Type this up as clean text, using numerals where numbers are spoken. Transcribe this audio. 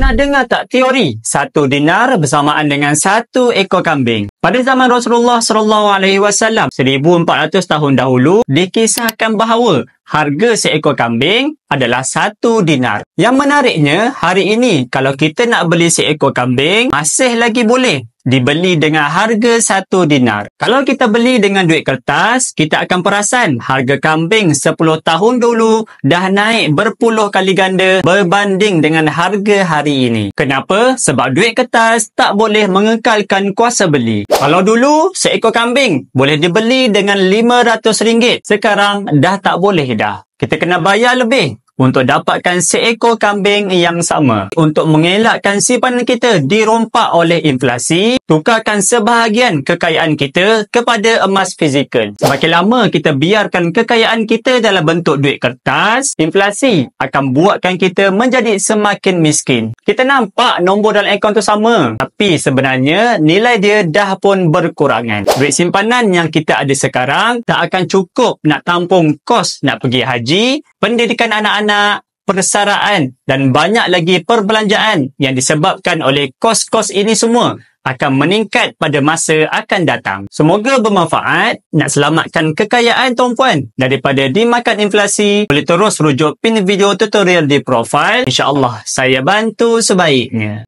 Pernah dengar tak teori 1 dinar bersamaan dengan 1 ekor kambing? Pada zaman Rasulullah SAW 1400 tahun dahulu, dikisahkan bahawa harga seekor kambing adalah 1 dinar. Yang menariknya, hari ini kalau kita nak beli seekor kambing, masih lagi boleh dibeli dengan harga 1 dinar. Kalau kita beli dengan duit kertas, kita akan perasan harga kambing 10 tahun dulu dah naik berpuluh kali ganda berbanding dengan harga hari ini. Kenapa? Sebab duit kertas tak boleh mengekalkan kuasa beli. Kalau dulu, seekor kambing boleh dibeli dengan RM500. Sekarang dah tak boleh dah. Kita kena bayar lebih untuk dapatkan seekor kambing yang sama. Untuk mengelakkan simpanan kita dirompak oleh inflasi, tukarkan sebahagian kekayaan kita kepada emas fizikal. Semakin lama kita biarkan kekayaan kita dalam bentuk duit kertas, inflasi akan buatkan kita menjadi semakin miskin. Kita nampak nombor dalam akaun tu sama, tapi sebenarnya nilai dia dah pun berkurangan. Duit simpanan yang kita ada sekarang tak akan cukup nak tampung kos nak pergi haji, pendidikan anak-anak, persaraan dan banyak lagi perbelanjaan yang disebabkan oleh kos-kos ini semua akan meningkat pada masa akan datang. Semoga bermanfaat. Nak selamatkan kekayaan tuan-puan daripada dimakan inflasi, boleh terus rujuk pin video tutorial di profil. InsyaAllah saya bantu sebaiknya.